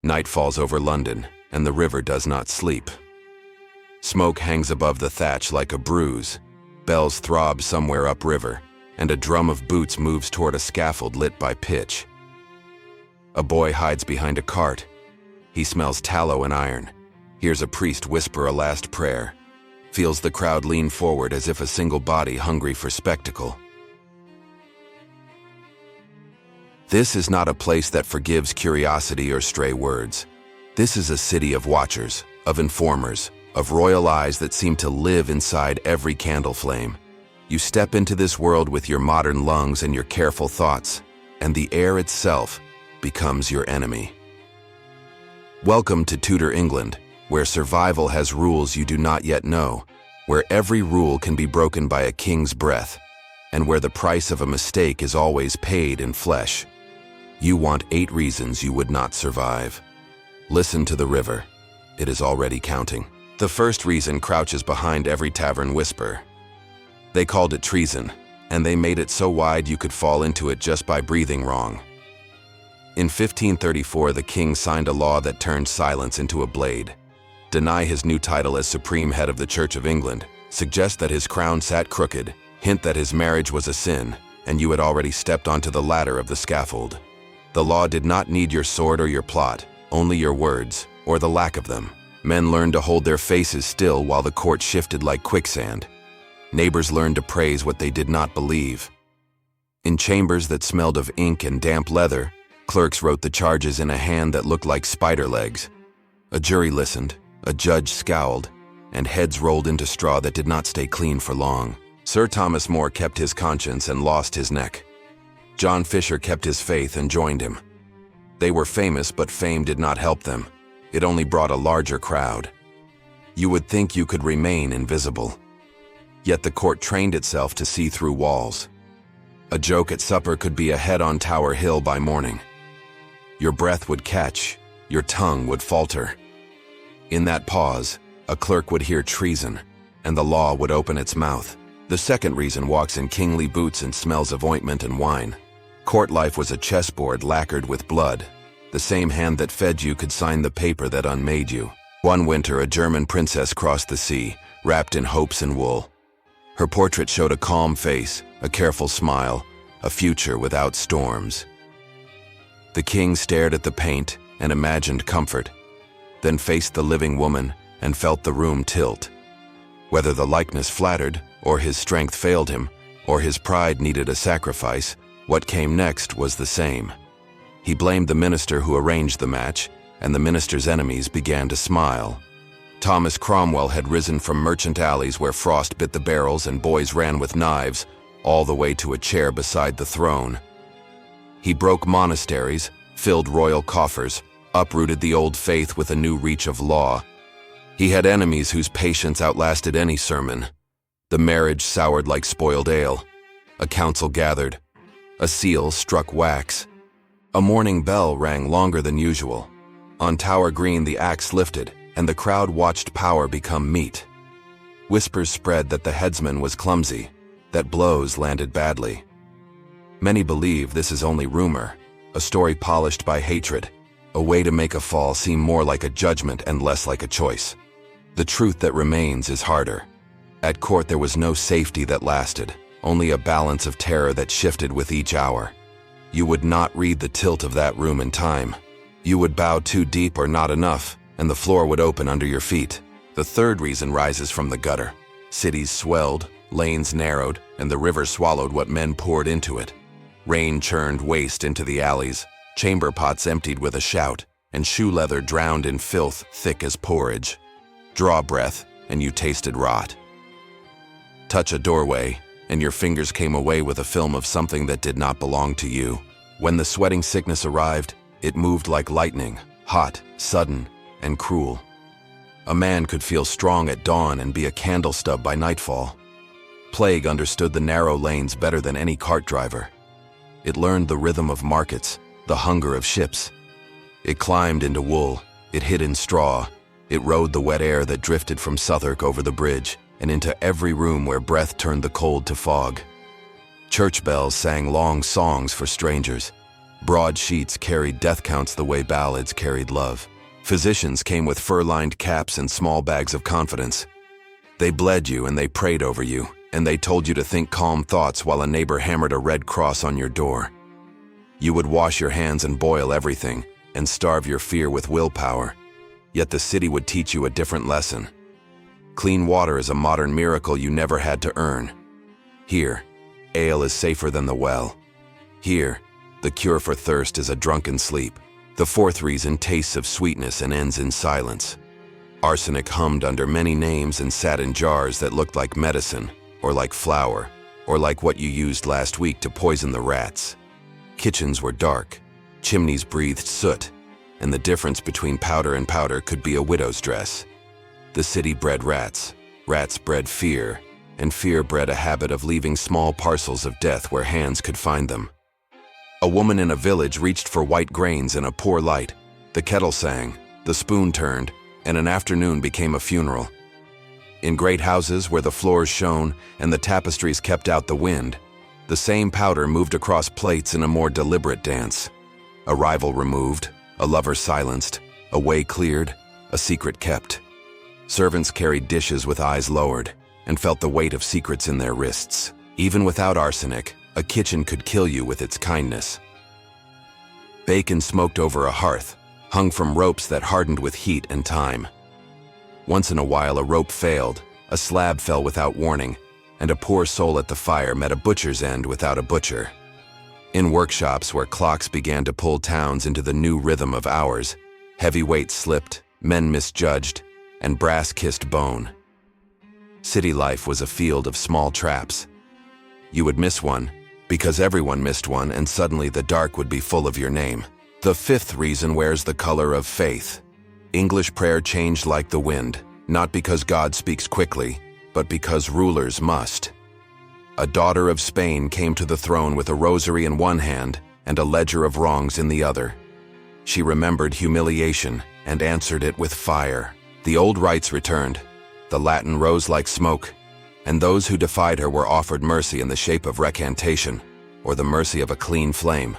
Night falls over London, and the river does not sleep. Smoke hangs above the thatch like a bruise, bells throb somewhere upriver, and a drum of boots moves toward a scaffold lit by pitch. A boy hides behind a cart. He smells tallow and iron, hears a priest whisper a last prayer, feels the crowd lean forward as if a single body hungry for spectacle. This is not a place that forgives curiosity or stray words. This is a city of watchers, of informers, of royal eyes that seem to live inside every candle flame. You step into this world with your modern lungs and your careful thoughts, and the air itself becomes your enemy. Welcome to Tudor England, where survival has rules you do not yet know, where every rule can be broken by a king's breath, and where the price of a mistake is always paid in flesh. You want 8 reasons you would not survive. Listen to the river. It is already counting. The first reason crouches behind every tavern whisper. They called it treason, and they made it so wide you could fall into it just by breathing wrong. In 1534, the king signed a law that turned silence into a blade. Deny his new title as supreme head of the Church of England, suggest that his crown sat crooked, hint that his marriage was a sin, and you had already stepped onto the ladder of the scaffold. The law did not need your sword or your plot, only your words, or the lack of them. Men learned to hold their faces still while the court shifted like quicksand. Neighbors learned to praise what they did not believe. In chambers that smelled of ink and damp leather, clerks wrote the charges in a hand that looked like spider legs. A jury listened, a judge scowled, and heads rolled into straw that did not stay clean for long. Sir Thomas More kept his conscience and lost his neck. John Fisher kept his faith and joined him. They were famous, but fame did not help them. It only brought a larger crowd. You would think you could remain invisible. Yet the court trained itself to see through walls. A joke at supper could be a head on Tower Hill by morning. Your breath would catch, your tongue would falter. In that pause, a clerk would hear treason, and the law would open its mouth. The second reason walks in kingly boots and smells of ointment and wine. Court life was a chessboard lacquered with blood. The same hand that fed you could sign the paper that unmade you. One winter, a German princess crossed the sea, wrapped in hopes and wool. Her portrait showed a calm face, a careful smile, a future without storms. The king stared at the paint and imagined comfort, then faced the living woman and felt the room tilt. Whether the likeness flattered, or his strength failed him, or his pride needed a sacrifice, what came next was the same. He blamed the minister who arranged the match, and the minister's enemies began to smile. Thomas Cromwell had risen from merchant alleys where frost bit the barrels and boys ran with knives, all the way to a chair beside the throne. He broke monasteries, filled royal coffers, uprooted the old faith with a new reach of law. He had enemies whose patience outlasted any sermon. The marriage soured like spoiled ale. A council gathered. A seal struck wax. A morning bell rang longer than usual. On Tower Green the axe lifted, and the crowd watched power become meat. Whispers spread that the headsman was clumsy, that blows landed badly. Many believe this is only rumor, a story polished by hatred, a way to make a fall seem more like a judgment and less like a choice. The truth that remains is harder. At court there was no safety that lasted, only a balance of terror that shifted with each hour. You would not read the tilt of that room in time. You would bow too deep or not enough, and the floor would open under your feet. The third reason rises from the gutter. Cities swelled, lanes narrowed, and the river swallowed what men poured into it. Rain churned waste into the alleys, chamber pots emptied with a shout, and shoe leather drowned in filth thick as porridge. Draw breath, and you tasted rot. Touch a doorway, and your fingers came away with a film of something that did not belong to you. When the sweating sickness arrived, it moved like lightning, hot, sudden, and cruel. A man could feel strong at dawn and be a candle stub by nightfall. Plague understood the narrow lanes better than any cart driver. It learned the rhythm of markets, the hunger of ships. It climbed into wool, it hid in straw, it rode the wet air that drifted from Southwark over the bridge, and into every room where breath turned the cold to fog. Church bells sang long songs for strangers. Broad sheets carried death counts the way ballads carried love. Physicians came with fur-lined caps and small bags of confidence. They bled you and they prayed over you, and they told you to think calm thoughts while a neighbor hammered a red cross on your door. You would wash your hands and boil everything, and starve your fear with willpower. Yet the city would teach you a different lesson. Clean water is a modern miracle you never had to earn. Here, ale is safer than the well. Here, the cure for thirst is a drunken sleep. The fourth reason tastes of sweetness and ends in silence. Arsenic hummed under many names and sat in jars that looked like medicine, or like flour, or like what you used last week to poison the rats. Kitchens were dark, chimneys breathed soot, and the difference between powder and powder could be a widow's dress. The city bred rats, rats bred fear, and fear bred a habit of leaving small parcels of death where hands could find them. A woman in a village reached for white grains in a poor light. The kettle sang, the spoon turned, and an afternoon became a funeral. In great houses where the floors shone and the tapestries kept out the wind, the same powder moved across plates in a more deliberate dance. A rival removed, a lover silenced, a way cleared, a secret kept. Servants carried dishes with eyes lowered and felt the weight of secrets in their wrists. Even without arsenic, a kitchen could kill you with its kindness. Bacon smoked over a hearth, hung from ropes that hardened with heat and time. Once in a while a rope failed, a slab fell without warning, and a poor soul at the fire met a butcher's end without a butcher. In workshops where clocks began to pull towns into the new rhythm of hours, heavy weights slipped, men misjudged, and brass kissed bone. City life was a field of small traps. You would miss one, because everyone missed one, and suddenly the dark would be full of your name. The fifth reason wears the color of faith. English prayer changed like the wind, not because God speaks quickly, but because rulers must. A daughter of Spain came to the throne with a rosary in one hand and a ledger of wrongs in the other. She remembered humiliation and answered it with fire. The old rites returned. The Latin rose like smoke, and those who defied her were offered mercy in the shape of recantation, or the mercy of a clean flame.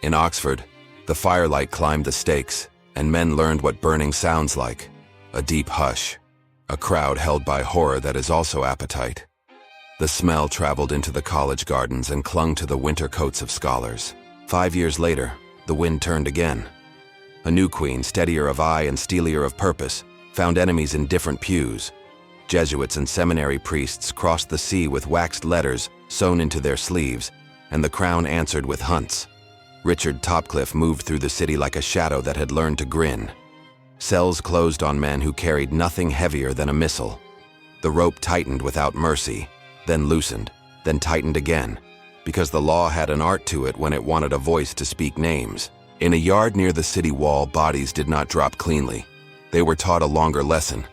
In Oxford, the firelight climbed the stakes, and men learned what burning sounds like, a deep hush, a crowd held by horror that is also appetite. The smell traveled into the college gardens and clung to the winter coats of scholars. 5 years later, the wind turned again. A new queen, steadier of eye and steelier of purpose, found enemies in different pews. Jesuits and seminary priests crossed the sea with waxed letters sewn into their sleeves, and the crown answered with hunts. Richard Topcliffe moved through the city like a shadow that had learned to grin. Cells closed on men who carried nothing heavier than a missile. The rope tightened without mercy, then loosened, then tightened again, because the law had an art to it when it wanted a voice to speak names. In a yard near the city wall, bodies did not drop cleanly. They were taught a longer lesson.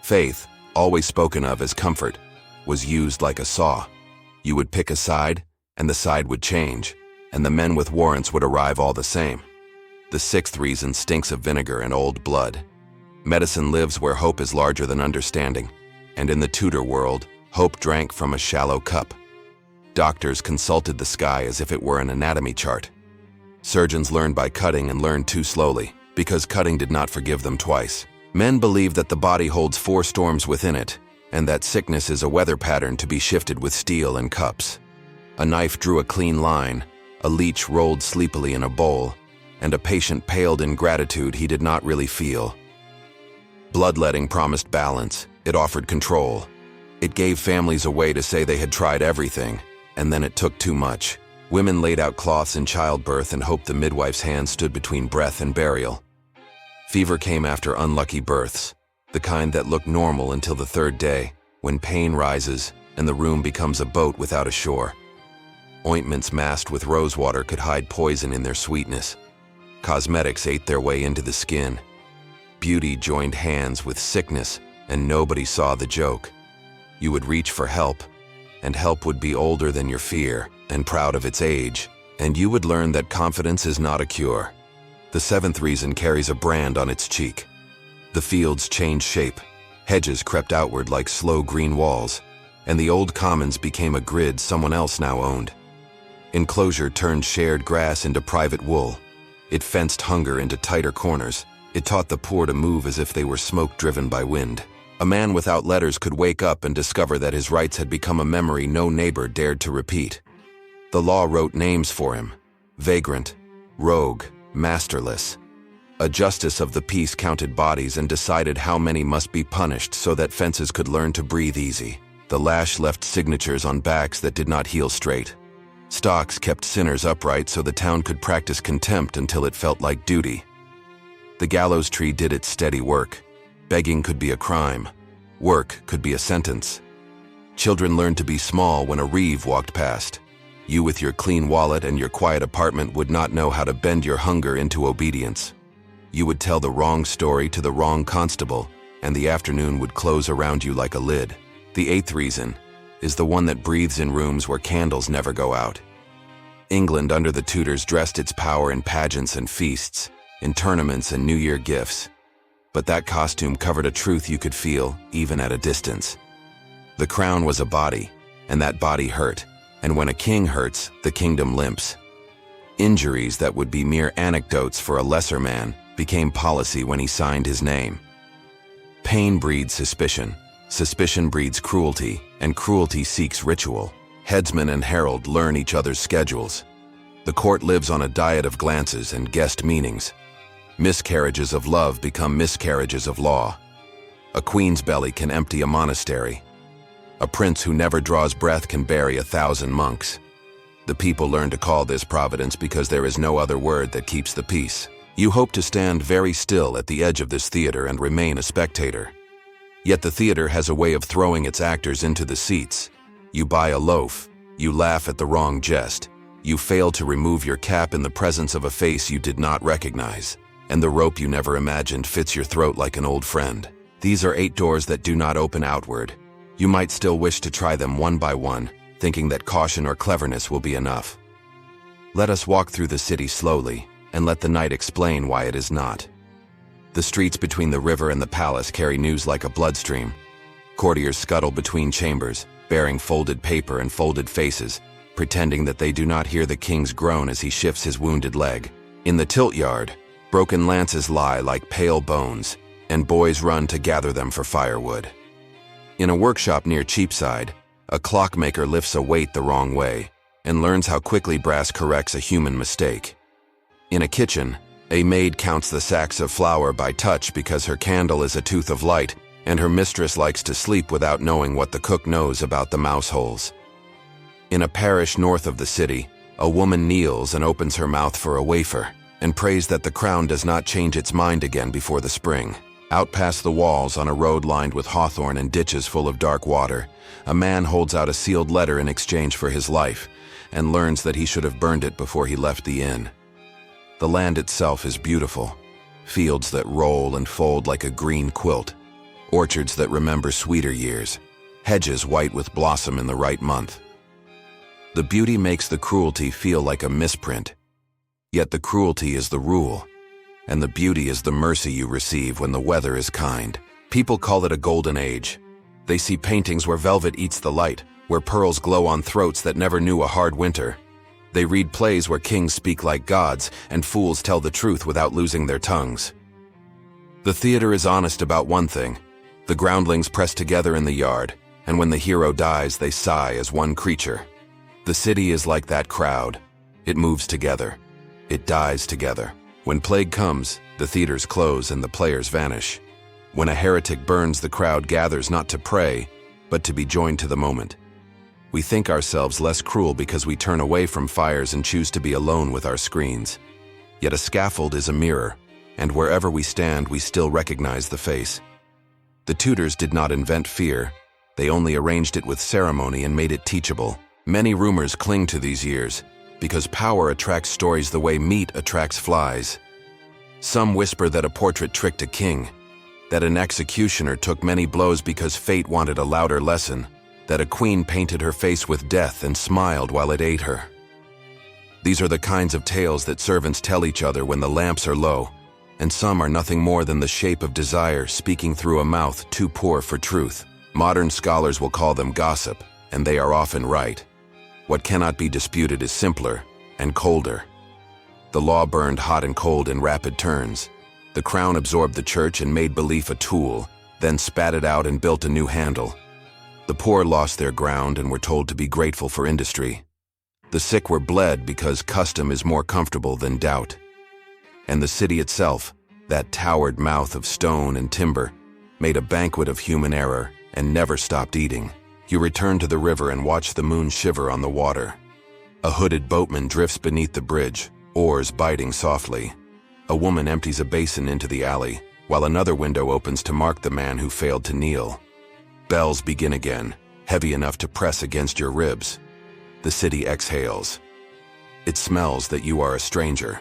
Faith, always spoken of as comfort, was used like a saw. You would pick a side, and the side would change, and the men with warrants would arrive all the same. The sixth reason stinks of vinegar and old blood. Medicine lives where hope is larger than understanding, and in the Tudor world, hope drank from a shallow cup. Doctors consulted the sky as if it were an anatomy chart. Surgeons learned by cutting and learned too slowly, because cutting did not forgive them twice. Men believe that the body holds 4 storms within it, and that sickness is a weather pattern to be shifted with steel and cups. A knife drew a clean line, a leech rolled sleepily in a bowl, and a patient paled in gratitude he did not really feel. Bloodletting promised balance, it offered control. It gave families a way to say they had tried everything, and then it took too much. Women laid out cloths in childbirth and hoped the midwife's hand stood between breath and burial. Fever came after unlucky births, the kind that look normal until the 3rd day, when pain rises and the room becomes a boat without a shore. Ointments masked with rosewater could hide poison in their sweetness. Cosmetics ate their way into the skin. Beauty joined hands with sickness, and nobody saw the joke. You would reach for help, and help would be older than your fear and proud of its age, and you would learn that confidence is not a cure. The 7th reason carries a brand on its cheek. The fields changed shape. Hedges crept outward like slow green walls, and the old commons became a grid someone else now owned. Enclosure turned shared grass into private wool. It fenced hunger into tighter corners. It taught the poor to move as if they were smoke driven by wind. A man without letters could wake up and discover that his rights had become a memory no neighbor dared to repeat. The law wrote names for him: vagrant, rogue, masterless. A justice of the peace counted bodies and decided how many must be punished so that fences could learn to breathe easy. The lash left signatures on backs that did not heal straight. Stocks kept sinners upright so the town could practice contempt until it felt like duty. The gallows tree did its steady work. Begging could be a crime. Work could be a sentence. Children learned to be small when a reeve walked past. You with your clean wallet and your quiet apartment would not know how to bend your hunger into obedience. You would tell the wrong story to the wrong constable, and the afternoon would close around you like a lid. The eighth reason is the one that breathes in rooms where candles never go out. England under the Tudors dressed its power in pageants and feasts, in tournaments and New Year gifts. But that costume covered a truth you could feel, even at a distance. The crown was a body, and that body hurt, and when a king hurts, the kingdom limps. Injuries that would be mere anecdotes for a lesser man became policy when he signed his name. Pain breeds suspicion. Suspicion breeds cruelty, and cruelty seeks ritual. Headsman and herald learn each other's schedules. The court lives on a diet of glances and guessed meanings. Miscarriages of love become miscarriages of law. A queen's belly can empty a monastery. A prince who never draws breath can bury 1,000 monks. The people learn to call this providence because there is no other word that keeps the peace. You hope to stand very still at the edge of this theater and remain a spectator. Yet the theater has a way of throwing its actors into the seats. You buy a loaf, you laugh at the wrong jest, you fail to remove your cap in the presence of a face you did not recognize, and the rope you never imagined fits your throat like an old friend. These are 8 doors that do not open outward. You might still wish to try them one by one, thinking that caution or cleverness will be enough. Let us walk through the city slowly, and let the night explain why it is not. The streets between the river and the palace carry news like a bloodstream. Courtiers scuttle between chambers, bearing folded paper and folded faces, pretending that they do not hear the king's groan as he shifts his wounded leg. In the tilt yard, broken lances lie like pale bones, and boys run to gather them for firewood. In a workshop near Cheapside, a clockmaker lifts a weight the wrong way and learns how quickly brass corrects a human mistake. In a kitchen, a maid counts the sacks of flour by touch because her candle is a tooth of light, and her mistress likes to sleep without knowing what the cook knows about the mouse holes. In a parish north of the city, a woman kneels and opens her mouth for a wafer, and prays that the crown does not change its mind again before the spring. Out past the walls, on a road lined with hawthorn and ditches full of dark water, a man holds out a sealed letter in exchange for his life, and learns that he should have burned it before he left the inn. The land itself is beautiful. Fields that roll and fold like a green quilt. Orchards that remember sweeter years. Hedges white with blossom in the right month. The beauty makes the cruelty feel like a misprint. Yet the cruelty is the rule, and the beauty is the mercy you receive when the weather is kind. People call it a golden age. They see paintings where velvet eats the light, where pearls glow on throats that never knew a hard winter. They read plays where kings speak like gods and fools tell the truth without losing their tongues. The theater is honest about one thing. The groundlings press together in the yard, and when the hero dies, they sigh as one creature. The city is like that crowd. It moves together. It dies together. When plague comes, the theaters close and the players vanish. When a heretic burns, the crowd gathers not to pray, but to be joined to the moment. We think ourselves less cruel because we turn away from fires and choose to be alone with our screens. Yet a scaffold is a mirror, and wherever we stand, we still recognize the face. The Tudors did not invent fear. They only arranged it with ceremony and made it teachable. Many rumors cling to these years, because power attracts stories the way meat attracts flies. Some whisper that a portrait tricked a king, that an executioner took many blows because fate wanted a louder lesson, that a queen painted her face with death and smiled while it ate her. These are the kinds of tales that servants tell each other when the lamps are low, and some are nothing more than the shape of desire speaking through a mouth too poor for truth. Modern scholars will call them gossip, and they are often right. What cannot be disputed is simpler and colder. The law burned hot and cold in rapid turns. The crown absorbed the church and made belief a tool, then spat it out and built a new handle. The poor lost their ground and were told to be grateful for industry. The sick were bled because custom is more comfortable than doubt. And the city itself, that towered mouth of stone and timber, made a banquet of human error and never stopped eating. You return to the river and watch the moon shiver on the water. A hooded boatman drifts beneath the bridge, oars biting softly. A woman empties a basin into the alley, while another window opens to mark the man who failed to kneel. Bells begin again, heavy enough to press against your ribs. The city exhales. It smells that you are a stranger.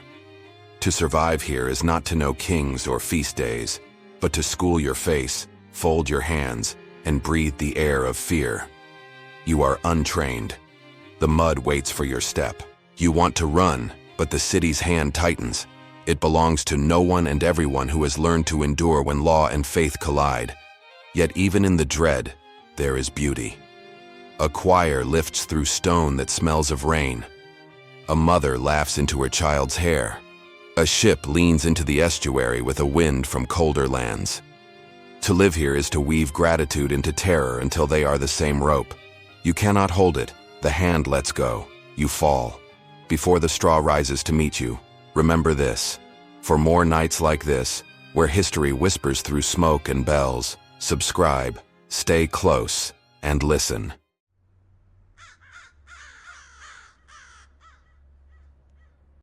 To survive here is not to know kings or feast days, but to school your face, fold your hands, and breathe the air of fear. You are untrained. The mud waits for your step. You want to run, but the city's hand tightens. It belongs to no one and everyone who has learned to endure when law and faith collide. Yet even in the dread, there is beauty. A choir lifts through stone that smells of rain. A mother laughs into her child's hair. A ship leans into the estuary with a wind from colder lands. To live here is to weave gratitude into terror until they are the same rope. You cannot hold it. The hand lets go. You fall. Before the straw rises to meet you, remember this. For more nights like this, where history whispers through smoke and bells, subscribe, stay close, and listen.